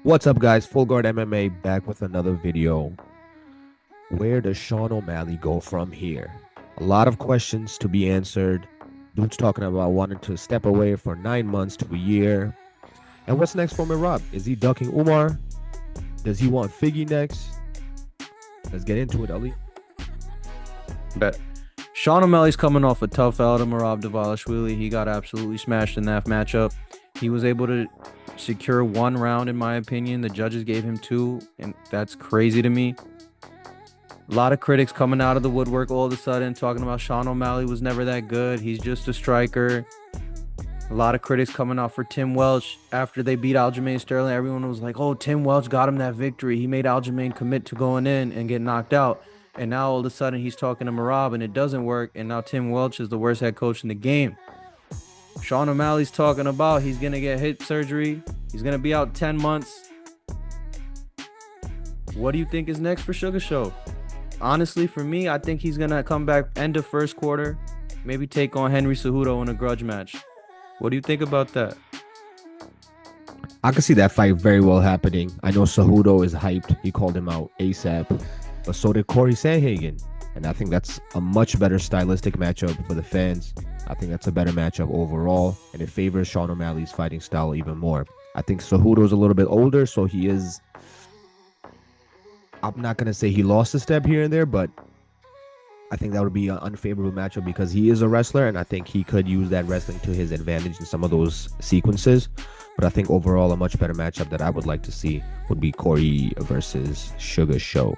What's up, guys? Full Guard MMA back with another video. Where does Sean O'Malley go from here? A lot of questions to be answered. Dude's talking about wanting to step away for 9 months to a year. And what's next for Rob? Is he ducking Umar? Does he want Figgy next? Let's get into it, Ali. Bet. Sean O'Malley's coming off a tough out of Merab Dvalishvili. He got absolutely smashed in that matchup. He was able to secure one round, in my opinion. The judges gave him two, and that's crazy to me. A lot of critics coming out of the woodwork all of a sudden talking about Sean O'Malley was never that good. He's just a striker. A lot of critics coming out for Tim Welch after they beat Aljamain Sterling. Everyone was like, oh, Tim Welch got him that victory. He made Aljamain commit to going in and get knocked out. And now all of a sudden he's talking to Merab and it doesn't work. And now Tim Welch is the worst head coach in the game. Sean O'Malley's talking about he's going to get hip surgery. He's going to be out 10 months. What do you think is next for Suga Show? Honestly, for me, I think he's going to come back end of first quarter. Maybe take on Henry Cejudo in a grudge match. What do you think about that? I can see that fight very well happening. I know Cejudo is hyped. He called him out ASAP. But so did Corey Sandhagen. And I think that's a much better stylistic matchup for the fans. I think that's a better matchup overall. And it favors Sean O'Malley's fighting style even more. I think Cejudo's a little bit older, so he is... I'm not going to say he lost a step here and there, but I think that would be an unfavorable matchup because he is a wrestler, and I think he could use that wrestling to his advantage in some of those sequences. But I think overall, a much better matchup that I would like to see would be Corey versus Suga Show.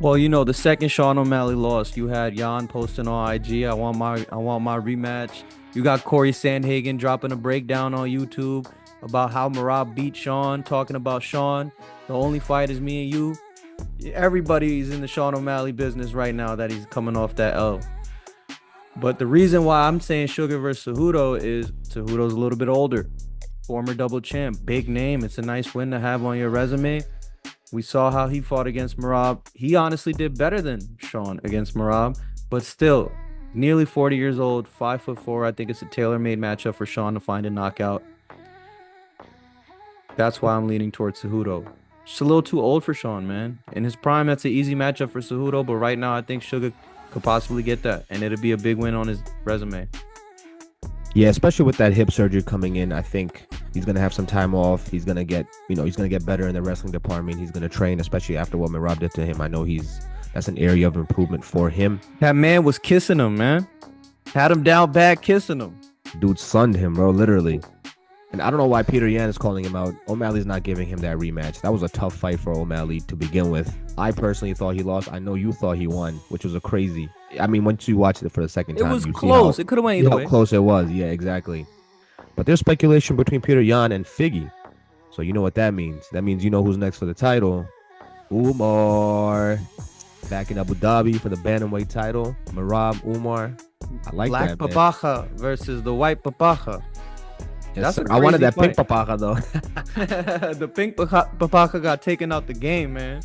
Well, you know, the second Sean O'Malley lost, you had Jan posting on IG, I want my rematch. You got Corey Sandhagen dropping a breakdown on YouTube about how Merab beat Sean, talking about Sean. The only fight is me and you. Everybody's in the Sean O'Malley business right now that he's coming off that L. But the reason why I'm saying Suga versus Cejudo is Cejudo's a little bit older. Former double champ, big name. It's a nice win to have on your resume. We saw how he fought against Merab. He honestly did better than Sean against Merab, but still, nearly 40 years old, 5'4". I think it's a tailor-made matchup for Sean to find a knockout. That's why I'm leaning towards Cejudo. Just a little too old for Sean, man. In his prime, that's an easy matchup for Cejudo, but right now I think Suga could possibly get that, and it'll be a big win on his resume. Yeah, especially with that hip surgery coming in, I think he's going to have some time off. He's going to get, he's going to get better in the wrestling department. He's going to train, especially after what Merab did to him. I know that's an area of improvement for him. That man was kissing him, man. Had him down bad kissing him. Dude sunned him, bro, literally. And I don't know why Peter Yan is calling him out. O'Malley's not giving him that rematch. That was a tough fight for O'Malley to begin with. I personally thought he lost. I know you thought he won, which was a crazy. I mean, once you watched it for the second time, it was close. It could have went either way. How close it was. Yeah, exactly. But there's speculation between Peter Yan and Figgy. So you know what that means. That means you know who's next for the title. Umar. Back in Abu Dhabi for the Bantamweight title. Merab, Umar. I like Black that, Papaja versus the White Papaja. Yes, I wanted that fight. pink papaja, though. The pink papaja got taken out the game, man.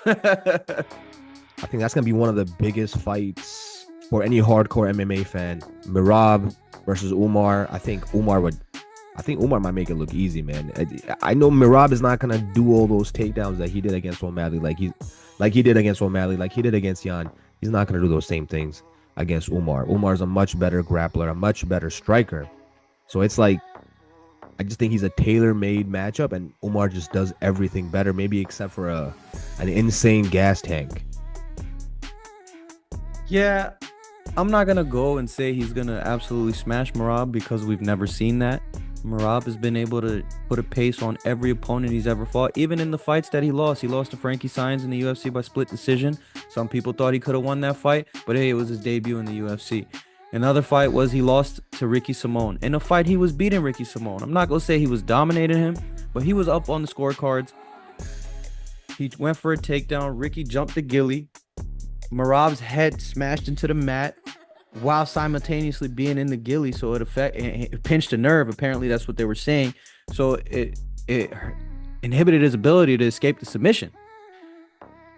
I think that's going to be one of the biggest fights for any hardcore MMA fan. Merab versus Umar. I think Umar might make it look easy, man. I know Merab is not going to do all those takedowns that he did against O'Malley, like he did against O'Malley, like he did against Jan. He's not going to do those same things against Umar. Umar's a much better grappler, a much better striker. So it's like, I just think he's a tailor-made matchup, and Umar just does everything better, maybe except for an insane gas tank. Yeah, I'm not going to go and say he's going to absolutely smash Merab because we've never seen that. Merab has been able to put a pace on every opponent he's ever fought, even in the fights that he lost. He lost to Frankie Saenz in the UFC by split decision. Some people thought he could have won that fight, but hey, it was his debut in the UFC. Another fight was he lost to Ricky Simone. In a fight, he was beating Ricky Simone. I'm not going to say he was dominating him, but he was up on the scorecards. He went for a takedown. Ricky jumped the ghillie. Merab's head smashed into the mat while simultaneously being in the ghillie, so it pinched a nerve. Apparently, that's what they were saying. So it inhibited his ability to escape the submission.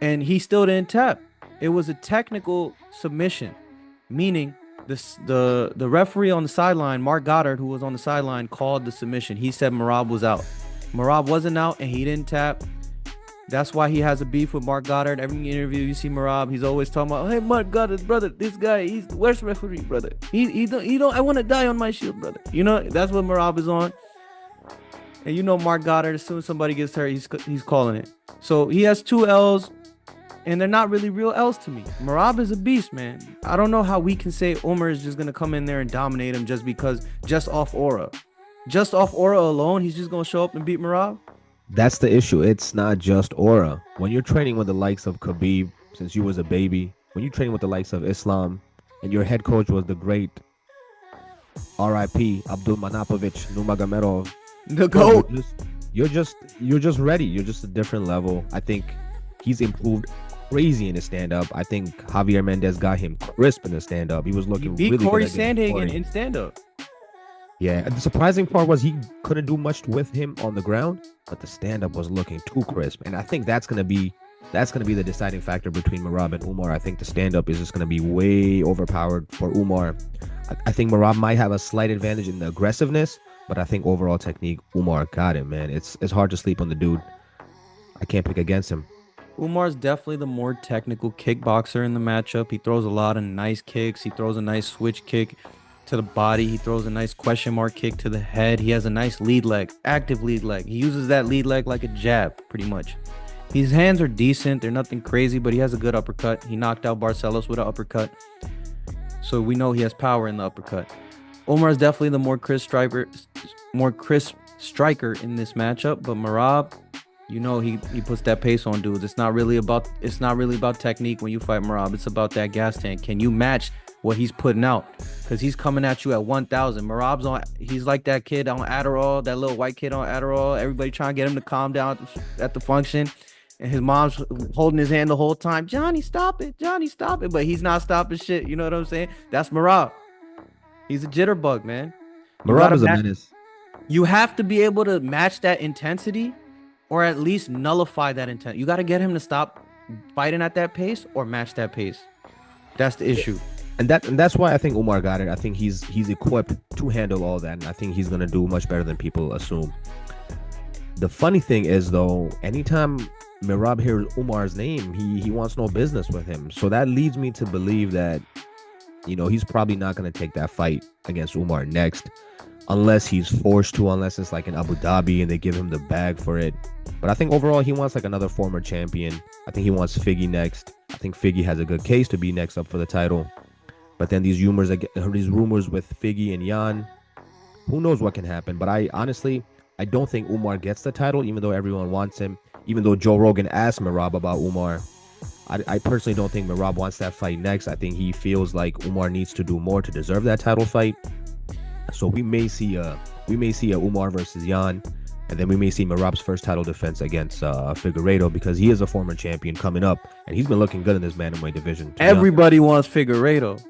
And he still didn't tap. It was a technical submission, meaning the referee on the sideline, Mark Goddard, who was on the sideline, called the submission. He said Merab was out. Merab wasn't out and he didn't tap. That's why he has a beef with Mark Goddard. Every interview you see Merab, he's always talking about, hey, Mark Goddard, brother, this guy, he's the worst referee, brother. He don't I want to die on my shield, brother. You know, that's what Merab is on. And you know Mark Goddard, as soon as somebody gets hurt, he's calling it. So he has 2 L's, and they're not really real L's to me. Merab is a beast, man. I don't know how we can say Umar is just going to come in there and dominate him just off aura. Just off aura alone, he's just going to show up and beat Merab? That's the issue. It's not just aura. When you're training with the likes of Khabib, since you was a baby, when you're training with the likes of Islam, and your head coach was the great R.I.P. Abdul Manapovich Nurmagomedov, the GOAT. You're just ready. You're just a different level. I think he's improved crazy in his stand-up. I think Javier Mendez got him crisp in his stand-up. He was looking really good. Corey Sandhagen in stand-up. Yeah, and the surprising part was he couldn't do much with him on the ground, but the stand-up was looking too crisp. And I think that's gonna be the deciding factor between Merab and Umar. I think the stand-up is just gonna be way overpowered for Umar. I think Merab might have a slight advantage in the aggressiveness, but I think overall technique, Umar got him, man. It's hard to sleep on the dude. I can't pick against him. Umar's definitely the more technical kickboxer in the matchup. He throws a lot of nice kicks. He throws a nice switch kick to the body. He throws a nice question mark kick to the head. He has a nice lead leg, active lead leg. He uses that lead leg like a jab, pretty much. His hands are decent. They're nothing crazy, but he has a good uppercut. He knocked out Barcelos with an uppercut. So we know he has power in the uppercut. Umar is definitely the more crisp striker in this matchup, but Merab, you know, he puts that pace on dudes. It's not really about technique when you fight Merab. It's about that gas tank. Can you match what he's putting out? Because he's coming at you at 1,000. Merab's he's like that kid on Adderall, that little white kid on Adderall. Everybody trying to get him to calm down at the function. And his mom's holding his hand the whole time. Johnny, stop it. Johnny, stop it. But he's not stopping shit. You know what I'm saying? That's Merab. He's a jitterbug, man. Merab is a menace. You have to be able to match that intensity or at least nullify that intent. You got to get him to stop fighting at that pace or match that pace. That's the issue. And that's why I think Umar got it. I think he's equipped to handle all that, and I think he's going to do much better than people assume. The funny thing is, though, anytime Merab hears Umar's name, he wants no business with him. So that leads me to believe that, you know, he's probably not going to take that fight against Umar next, unless he's forced to, unless it's like in Abu Dhabi and they give him the bag for it. But I think overall he wants like another former champion. I think he wants Figgy next. I think Figgy has a good case to be next up for the title. But then these rumors with Figgy and Jan, who knows what can happen. But I don't think Umar gets the title, even though everyone wants him. Even though Joe Rogan asked Merab about Umar, I personally don't think Merab wants that fight next. I think he feels like Umar needs to do more to deserve that title fight. So we may see a Umar versus Jan, and then we may see Merab's first title defense against Figueiredo, because he is a former champion coming up, and he's been looking good in this bantamweight division. Everybody wants Figueiredo.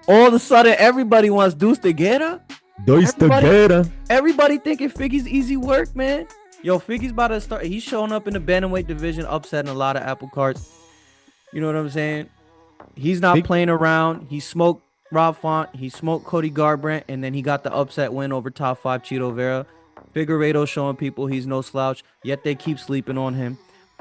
All of a sudden, everybody wants Deuce Tigueira. Everybody thinking Figgy's easy work, man. Yo, Figgy's about to start. He's showing up in the bantamweight division, upsetting a lot of apple carts. You know what I'm saying? He's not playing around. He smoked Rob Font. He smoked Cody Garbrandt, and then he got the upset win over top 5 Chito Vera. Figueiredo showing people he's no slouch, yet they keep sleeping on him.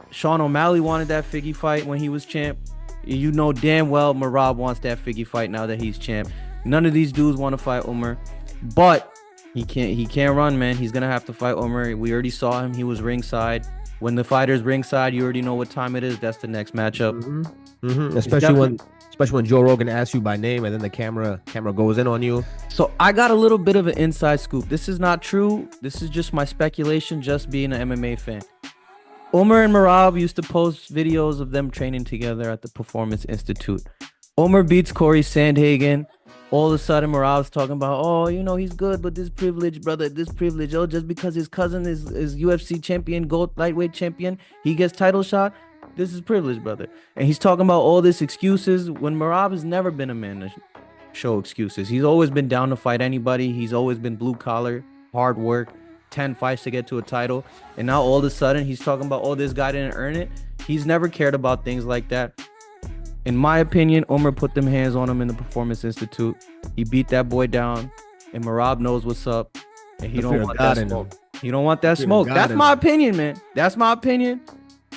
Sean O'Malley wanted that Figgy fight when he was champ. You know damn well Merab wants that Figgy fight now that he's champ. None of these dudes want to fight Umar, but he can't run, man. He's gonna have to fight Umar. We already saw him. He was ringside. When the fighter's ringside, you already know what time it is. That's the next matchup. Especially when Joe Rogan asks you by name and then the camera goes in on you. So I got a little bit of an inside scoop. This is not true. This is just my speculation, just being an MMA fan. Umar and Merab used to post videos of them training together at the Performance Institute. Umar beats Corey Sandhagen. All of a sudden, Merab's talking about, oh, you know, he's good, but this privilege, brother, this privilege. Oh, just because his cousin is UFC champion, gold lightweight champion, he gets title shot. This is privilege, brother. And he's talking about all this excuses when Merab has never been a man to show excuses. He's always been down to fight anybody. He's always been blue collar, hard work, 10 fights to get to a title. And now all of a sudden he's talking about, oh, this guy didn't earn it. He's never cared about things like that. In my opinion, Umar put them hands on him in the Performance Institute. He beat that boy down, and Merab knows what's up, and he don't want that smoke. You don't want that Could've smoke. got That's him. my opinion, man. That's my opinion.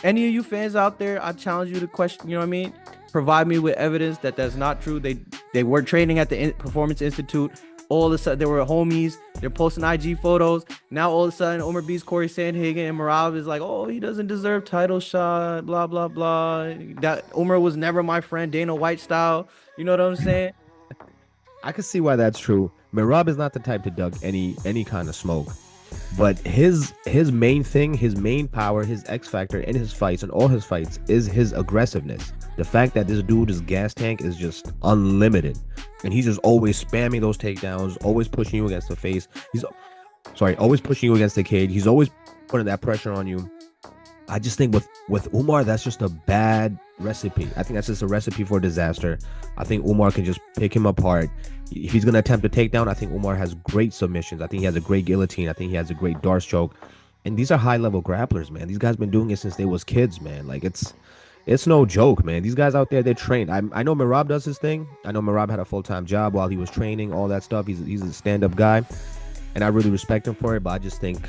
Any of you fans out there, I challenge you to question. You know what I mean? Provide me with evidence that that's not true. They were training at the Performance Institute. All of a sudden, they were homies. They're posting IG photos. Now, all of a sudden, Omar beats Corey Sandhagen, and Merab is like, oh, he doesn't deserve title shot, blah, blah, blah. That Omar was never my friend, Dana White style. You know what I'm saying? I can see why that's true. Merab is not the type to duck any kind of smoke. But his main thing, his main power, his X factor in his fights and all his fights is his aggressiveness. The fact that this dude's gas tank is just unlimited, and he's just always spamming those takedowns, always pushing you against the face. Always pushing you against the cage. He's always putting that pressure on you. I just think with Umar, that's just a bad recipe. I think that's just a recipe for disaster. I think Umar can just pick him apart. If he's going to attempt a takedown, I think Umar has great submissions. I think he has a great guillotine. I think he has a great Darce choke. And these are high-level grapplers, man. These guys been doing it since they was kids, man. Like, it's no joke, man. These guys out there, they're trained. I know Merab does his thing. I know Merab had a full-time job while he was training, all that stuff. He's a stand-up guy, and I really respect him for it. But I just think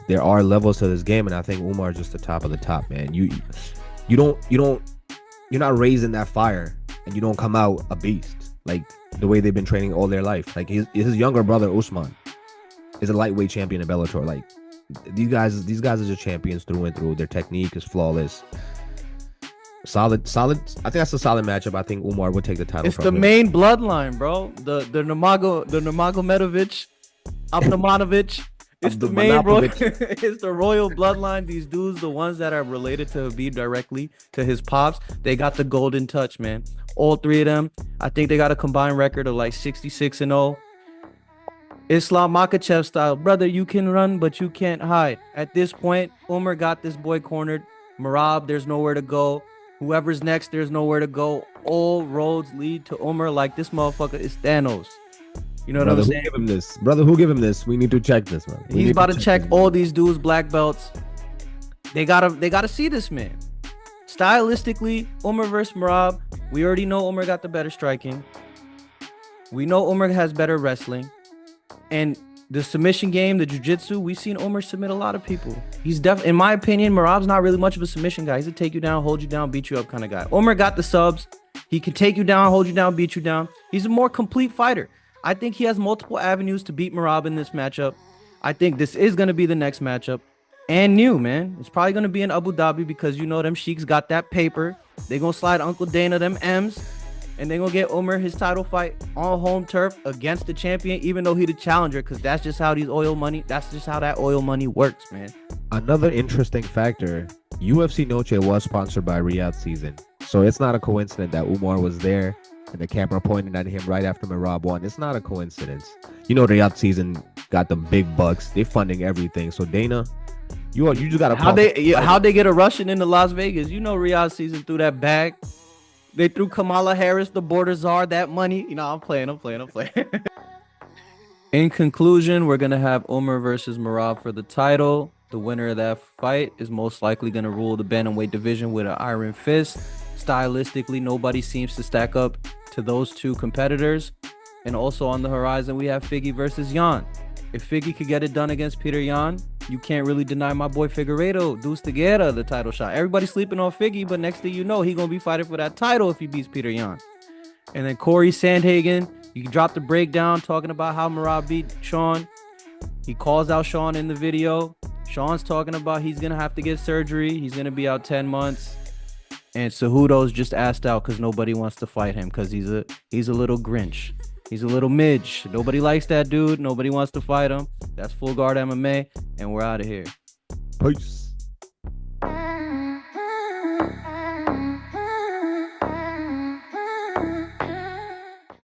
there are levels to this game, and I think Umar is just the top of the top, man. You're not raised in that fire, and you don't come out a beast like the way they've been training all their life. Like his younger brother Usman is a lightweight champion in Bellator. Like these guys are just champions through and through. Their technique is flawless. Solid. I think that's a solid matchup. I think Umar would take the title. It's the main bloodline, bro. The Nurmagomedovich, Abdulmanovich. It's the main, bro. It's the royal bloodline. These dudes, the ones that are related to Habib directly, to his pops, they got the golden touch, man. All three of them, I think they got a combined record of like 66-0. Islam Makhachev style. Brother, you can run, but you can't hide. At this point, Umar got this boy cornered. Merab, there's nowhere to go. Whoever's next, there's nowhere to go. All roads lead to Umar. Like, this motherfucker is Thanos. You know what I'm saying? Brother, who give him this? We need to check this, man. He's about to check all these dudes, black belts. They gotta see this man. Stylistically, Umar versus Merab. We already know Umar got the better striking. We know Umar has better wrestling. And the submission game, the jiu-jitsu, we've seen Umar submit a lot of people. He's definitely, in my opinion, Merab's not really much of a submission guy. He's a take you down, hold you down, beat you up kind of guy. Umar got the subs. He can take you down, hold you down, beat you down. He's a more complete fighter. I think he has multiple avenues to beat Merab in this matchup. I think this is going to be the next matchup. And new, man. It's probably going to be in Abu Dhabi because, you know, them sheiks got that paper. They're going to slide Uncle Dana them M's. And they're going to get Umar his title fight on home turf against the champion, even though he the challenger, because that's just how that oil money works, man. Another interesting factor, UFC Noche was sponsored by Riyadh Season. So it's not a coincidence that Umar was there and the camera pointed at him right after Merab won. It's not a coincidence. You know, Riyadh Season got the big bucks. They're funding everything. So Dana, you just got to... How'd they get a Russian into Las Vegas? You know Riyadh Season threw that bag. They threw Kamala Harris, the border czar, that money. You know, I'm playing. In conclusion, we're going to have Umar versus Merab for the title. The winner of that fight is most likely going to rule the bantamweight division with an iron fist. Stylistically, nobody seems to stack up to those two competitors. And also on the horizon, we have Figgy versus Yan. If Figgy could get it done against Peter Yan, you can't really deny my boy Figueiredo, Deuce de Guerra, the title shot. Everybody's sleeping on Figgy, but next thing you know, he's going to be fighting for that title if he beats Peter Yan. And then Corey Sandhagen, you dropped the breakdown talking about how Merab beat Sean. He calls out Sean in the video. Sean's talking about he's going to have to get surgery. He's going to be out 10 months. And Cejudo's just asked out because nobody wants to fight him because he's a little Grinch. He's a little midge. Nobody likes that dude. Nobody wants to fight him. That's Full Guard MMA, and we're out of here. Peace.